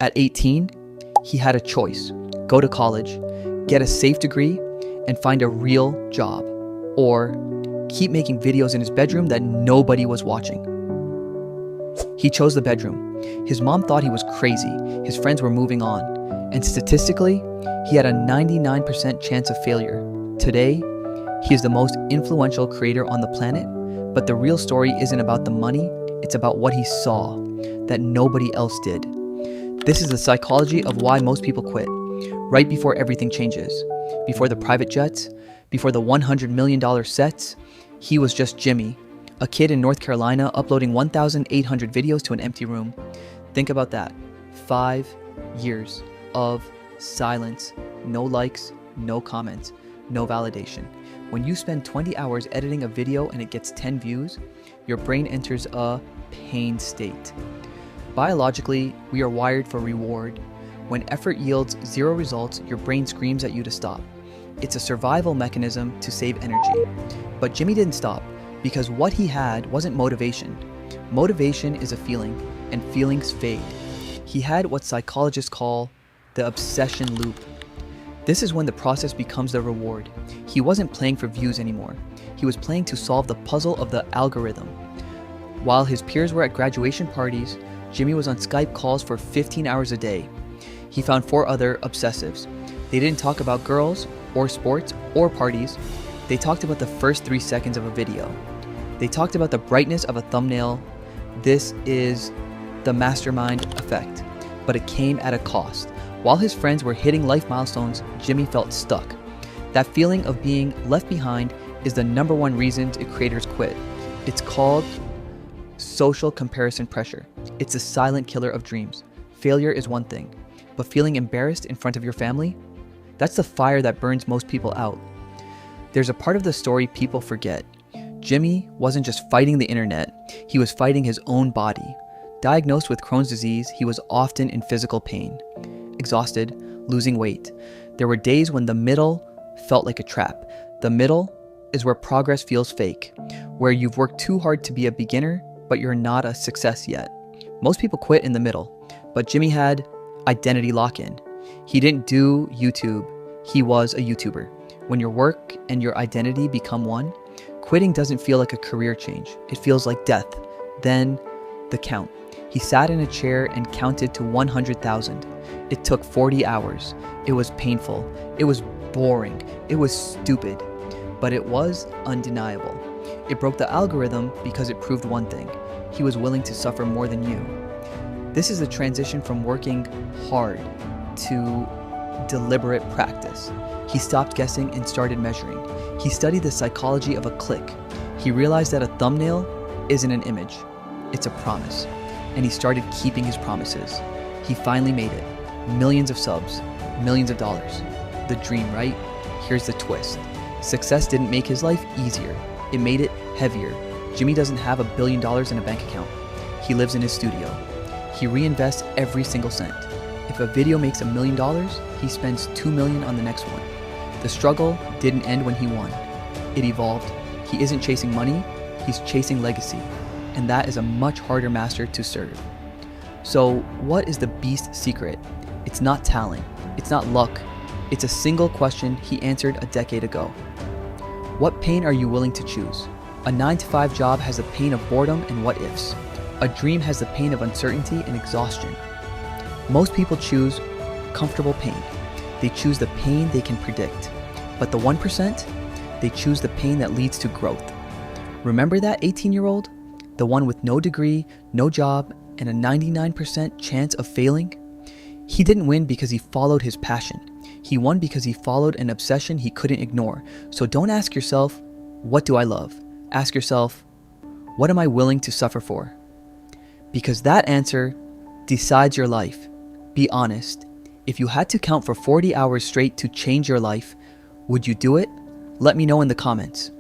At 18, he had a choice: go to college, get a safe degree, and find a real job, or keep making videos in his bedroom that nobody was watching. He chose the bedroom. His mom thought he was crazy. His friends were moving on. And statistically, he had a 99% chance of failure. Today, he is the most influential creator on the planet, but the real story isn't about the money, it's about what he saw that nobody else did. This is the psychology of why most people quit. Right before everything changes, before the private jets, before the $100 million sets, he was just Jimmy, a kid in North Carolina uploading 1,800 videos to an empty room. Think about that. 5 years of silence, no likes, no comments, no validation. When you spend 20 hours editing a video and it gets 10 views, your brain enters a pain state. Biologically, we are wired for reward. When effort yields 0 results, your brain screams at you to stop. It's a survival mechanism to save energy. But Jimmy didn't stop, because what he had wasn't motivation. Motivation is a feeling, and feelings fade. He had what psychologists call the obsession loop. This is when the process becomes the reward. He wasn't playing for views anymore. He was playing to solve the puzzle of the algorithm. While his peers were at graduation parties, Jimmy was on Skype calls for 15 hours a day. He found 4 other obsessives. They didn't talk about girls, or sports, or parties. They talked about the first 3 seconds of a video. They talked about the brightness of a thumbnail. This is the mastermind effect, but it came at a cost. While his friends were hitting life milestones, Jimmy felt stuck. That feeling of being left behind is the #1 reason creators quit. It's called social comparison pressure. It's a silent killer of dreams. Failure is one thing, but feeling embarrassed in front of your family, that's the fire that burns most people out. There's a part of the story people forget. Jimmy wasn't just fighting the internet, he was fighting his own body. Diagnosed with Crohn's disease, he was often in physical pain, exhausted, losing weight. There were days when the middle felt like a trap. The middle is where progress feels fake, where you've worked too hard to be a beginner, but you're not a success yet. Most people quit in the middle, but Jimmy had identity lock-in. He didn't do YouTube, he was a YouTuber. When your work and your identity become one, quitting doesn't feel like a career change. It feels like death. Then the count. He sat in a chair and counted to 100,000. It took 40 hours. It was painful. It was boring. It was stupid. But it was undeniable. It broke the algorithm because it proved one thing. He was willing to suffer more than you. This is the transition from working hard to deliberate practice. He stopped guessing and started measuring. He studied the psychology of a click. He realized that a thumbnail isn't an image, it's a promise. And he started keeping his promises. He finally made it. Millions of subs, millions of dollars. The dream, right? Here's the twist. Success didn't make his life easier. It made it heavier. Jimmy doesn't have $1 billion in a bank account. He lives in his studio. He reinvests every single cent. If a video makes $1 million, he spends $2 million on the next one. The struggle didn't end when he won. It evolved. He isn't chasing money, he's chasing legacy. And that is a much harder master to serve. So what is the Beast's secret? It's not talent. It's not luck. It's a single question he answered a decade ago. What pain are you willing to choose? A 9-to-5 job has the pain of boredom and what ifs. A dream has the pain of uncertainty and exhaustion. Most people choose comfortable pain. They choose the pain they can predict. But the 1%, they choose the pain that leads to growth. Remember that 18-year-old? The one with no degree, no job, and a 99% chance of failing? He didn't win because he followed his passion. He won because he followed an obsession he couldn't ignore. So don't ask yourself, what do I love? Ask yourself, what am I willing to suffer for? Because that answer decides your life. Be honest. If you had to count for 40 hours straight to change your life, would you do it? Let me know in the comments.